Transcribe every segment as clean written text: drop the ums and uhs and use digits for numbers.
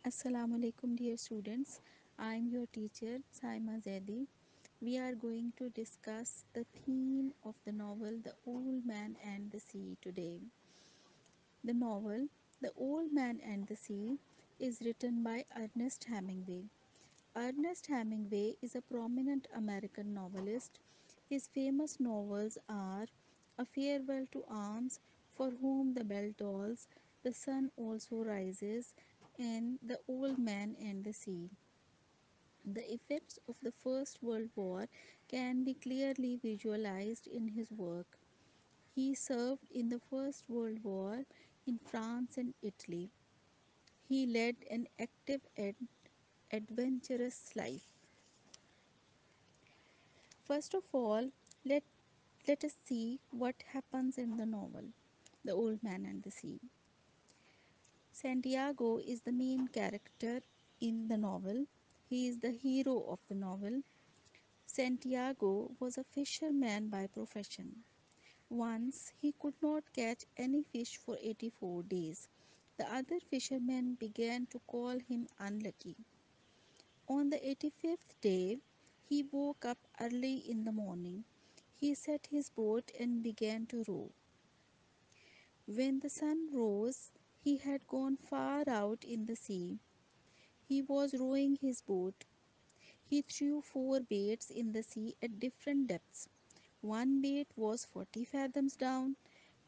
Assalamu alaikum, dear students. I am your teacher, Saima Zaidi. We are going to discuss the theme of the novel The Old Man and the Sea today. The novel The Old Man and the Sea is written by Ernest Hemingway. Ernest Hemingway is a prominent American novelist. His famous novels are A Farewell to Arms, For Whom the Bell Tolls, The Sun Also Rises, and The Old Man and the Sea. The effects of the First World War can be clearly visualized in his work. He served in the First World War in France and Italy. He led an active and adventurous life. First of all, let, let us see what happens in the novel, The Old Man and the Sea. Santiago is the main character in the novel. He is the hero of the novel. Santiago was a fisherman by profession. Once he could not catch any fish for 84 days. The other fishermen began to call him unlucky. On the 85th day, he woke up early in the morning. He set his boat and began to row. When the sun rose, he had gone far out in the sea. He was rowing his boat. He threw four baits in the sea at different depths. One bait was 40 fathoms down,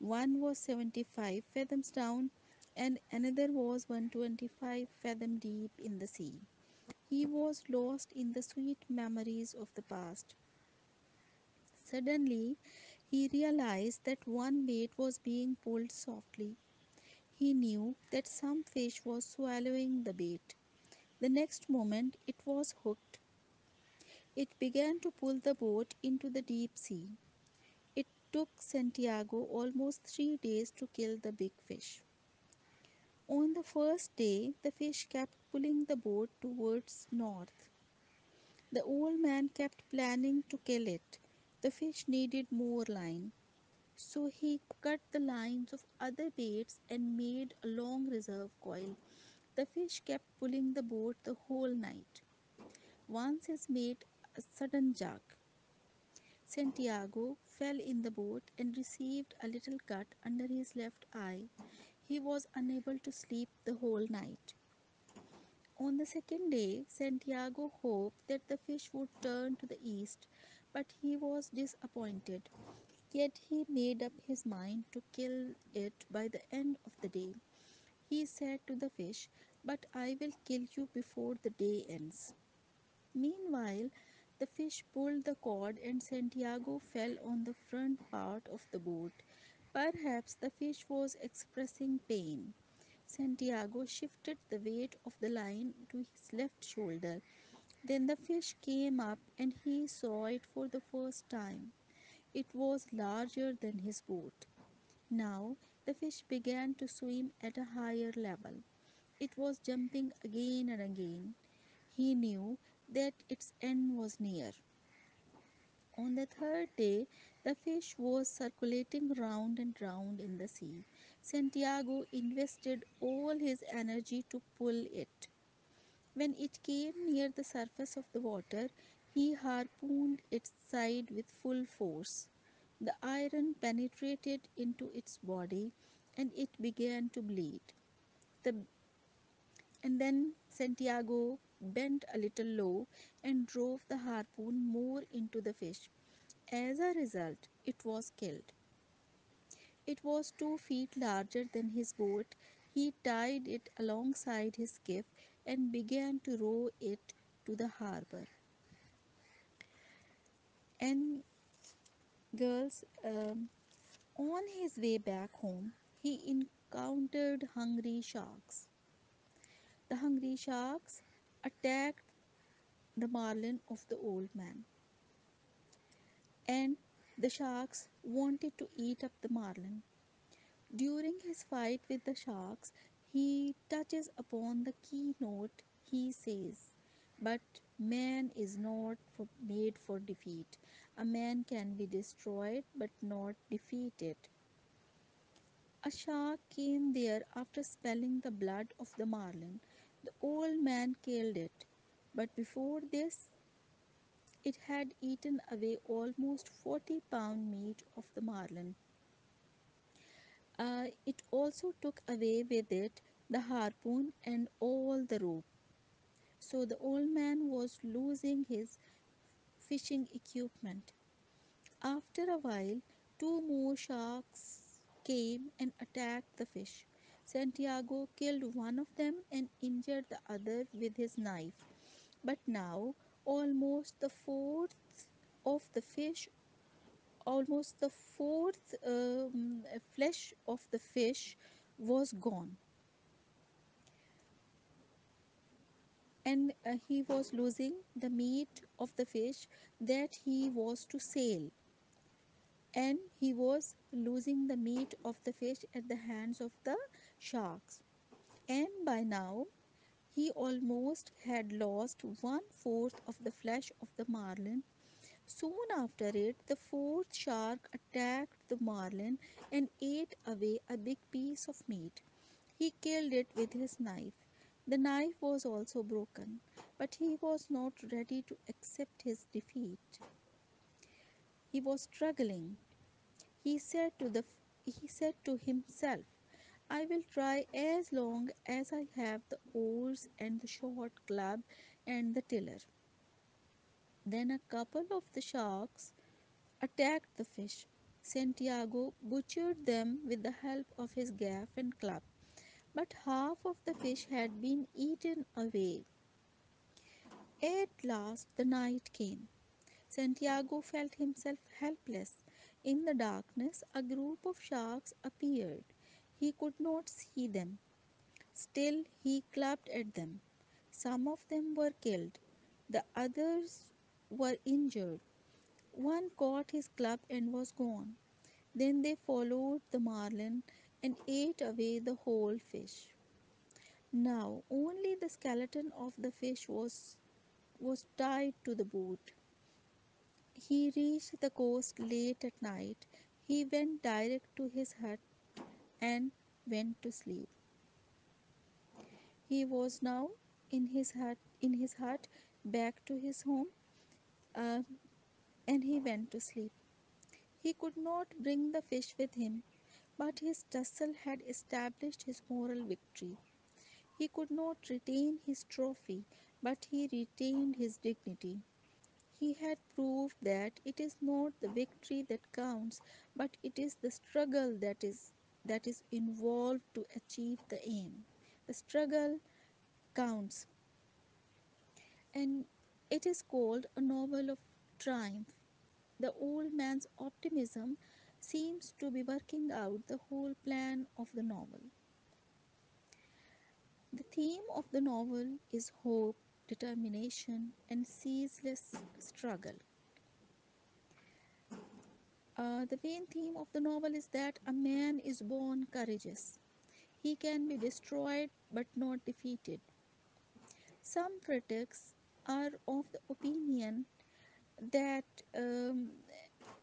one was 75 fathoms down, and another was 125 fathom deep in the sea. He was lost in the sweet memories of the past. Suddenly, he realized that one bait was being pulled softly. He knew that some fish was swallowing the bait. The next moment, it was hooked. It began to pull the boat into the deep sea. It took Santiago almost 3 days to kill the big fish. On the first day, the fish kept pulling the boat towards north. The old man kept planning to kill it. The fish needed more line. So he cut the lines of other baits and made a long reserve coil. The fish kept pulling the boat the whole night. Once it made a sudden jerk. Santiago fell in the boat and received a little cut under his left eye. He was unable to sleep the whole night. On the second day, Santiago hoped that the fish would turn to the east, but he was disappointed. Yet he made up his mind to kill it by the end of the day. He said to the fish, "But I will kill you before the day ends." Meanwhile, the fish pulled the cord and Santiago fell on the front part of the boat. Perhaps the fish was expressing pain. Santiago shifted the weight of the line to his left shoulder. Then the fish came up and he saw it for the first time. It was larger than his boat. Now the fish began to swim at a higher level. It was jumping again and again. He knew that its end was near. On the third day, the fish was circulating round and round in the sea. Santiago invested all his energy to pull it. When it came near the surface of the water, he harpooned its side with full force. The iron penetrated into its body and it began to bleed. The, and then Santiago bent a little low and drove the harpoon more into the fish. As a result, it was killed. It was 2 feet larger than his boat. He tied it alongside his skiff and began to row it to the harbor. And girls, on his way back home, he encountered hungry sharks. The hungry sharks attacked the marlin of the old man, and the sharks wanted to eat up the marlin. During his fight with the sharks, he touches upon the key note. He says, "But man is not made for defeat. A man can be destroyed but not defeated." A shark came there after smelling the blood of the marlin. The old man killed it, but before this, it had eaten away almost 40-pound meat of the marlin. It also took away with it the harpoon and all the rope. So the old man was losing his fishing equipment. After a while, two more sharks came and attacked the fish. Santiago killed one of them and injured the other with his knife. But now, almost the fourth of the fish, almost the fourth flesh of the fish was gone, and he was losing the meat of the fish that he was to sell, and he was losing the meat of the fish at the hands of the sharks. And by now, he almost had lost one fourth of the flesh of the marlin. Soon after it, the fourth shark attacked the marlin and ate away a big piece of meat. He killed it with his knife. The knife was also broken, but he was not ready to accept his defeat. He was struggling. He said to the he said to himself, I will try as long as I have the oars and the short club and the tiller. Then a couple of the sharks attacked the fish. Santiago butchered them with the help of his gaff and club, but half of the fish had been eaten away. At last the night came. Santiago felt himself helpless. In the darkness, a group of sharks appeared. He could not see them. Still, he clubbed at them. Some of them were killed, the others were injured. One caught his club and was gone. Then they followed the marlin and ate away the whole fish. Now only the skeleton of the fish was tied to the boat. He reached the coast late at night. He went direct to his hut and went to sleep. He was now in his hut back to his home, uh, and he went to sleep. He could not bring the fish with him, but his tussle had established his moral victory. He could not retain his trophy, but he retained his dignity. He had proved that it is not the victory that counts, but it is the struggle that is involved to achieve the aim. The struggle counts, and it is called a novel of triumph. The old man's optimism seems to be working out the whole plan of the novel. The theme of the novel is hope, determination, and ceaseless struggle. The main theme of the novel is that a man is born courageous. He can be destroyed but not defeated. Some critics are of the opinion that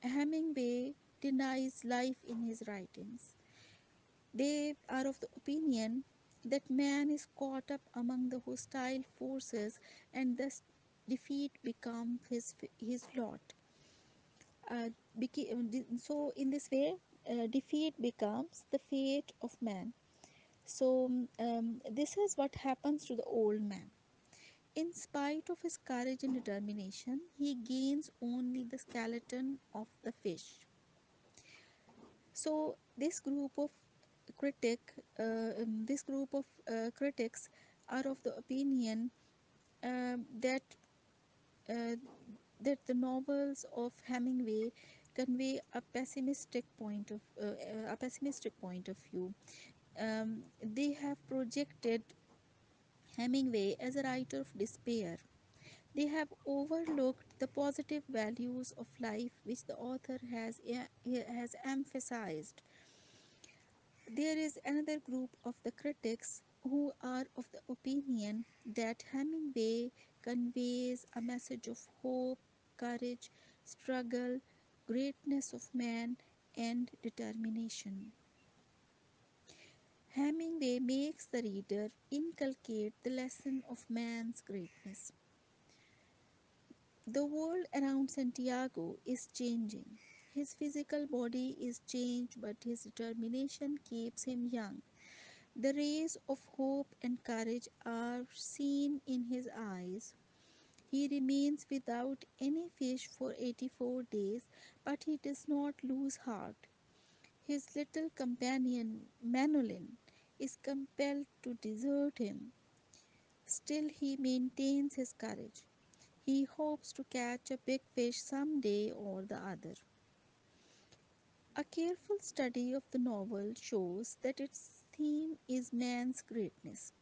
Hemingway denies life in his writings. They are of the opinion that man is caught up among the hostile forces and thus defeat becomes his lot. So, in this way, defeat becomes the fate of man. So, this is what happens to the old man. In spite of his courage and determination, he gains only the skeleton of the fish. So, critic, this group of critics are of the opinion that uh, that the novels of Hemingway convey a pessimistic point of view. They have projected Hemingway as a writer of despair. They have overlooked the positive values of life which the author has emphasized. There is another group of the critics who are of the opinion that Hemingway conveys a message of hope, courage, struggle, greatness of man, and determination. Hemingway makes the reader inculcate the lesson of man's greatness. The world around Santiago is changing. His physical body is changed, but his determination keeps him young. The rays of hope and courage are seen in his eyes. He remains without any fish for 84 days, but he does not lose heart. His little companion, Manolin, is compelled to desert him. Still, he maintains his courage. He hopes to catch a big fish some day or the other. A careful study of the novel shows that its theme is man's greatness.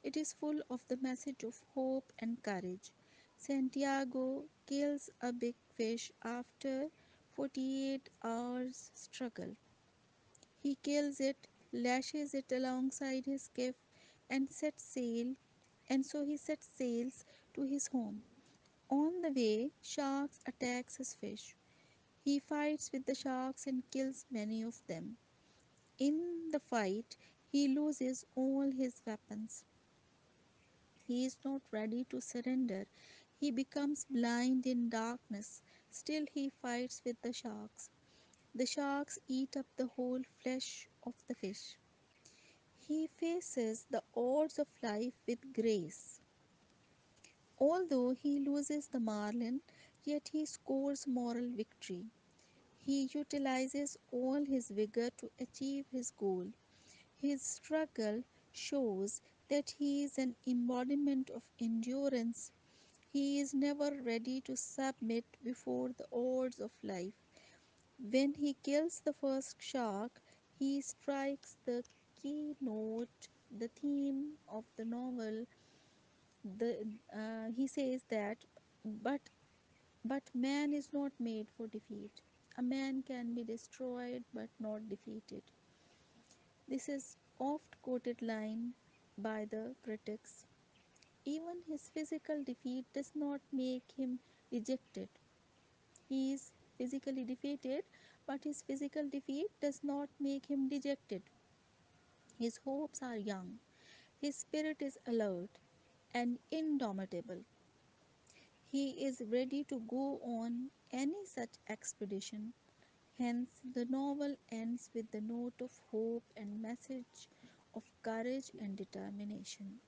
It is full of the message of hope and courage. Santiago kills a big fish after 48 hours struggle. He kills it, lashes it alongside his skiff, and sets sail, and so he sets sails to his home. On the way, sharks attacks his fish. He fights with the sharks and kills many of them. In the fight, he loses all his weapons. He is not ready to surrender. He becomes blind in darkness. Still, he fights with the sharks. The sharks eat up the whole flesh of the fish. He faces the odds of life with grace. Although he loses the marlin, yet he scores moral victory. He utilizes all his vigor to achieve his goal. His struggle shows that he is an embodiment of endurance. He is never ready to submit before the odds of life. When he kills the first shark, he strikes the key note, the theme of the novel. He says that, but man is not made for defeat. A man can be destroyed but not defeated. This is oft quoted line by the critics. Even his physical defeat does not make him dejected. He is physically defeated, but his physical defeat does not make him dejected. His hopes are young, his spirit is alert and indomitable. He is ready to go on any such expedition. Hence, the novel ends with the note of hope and message of courage and determination.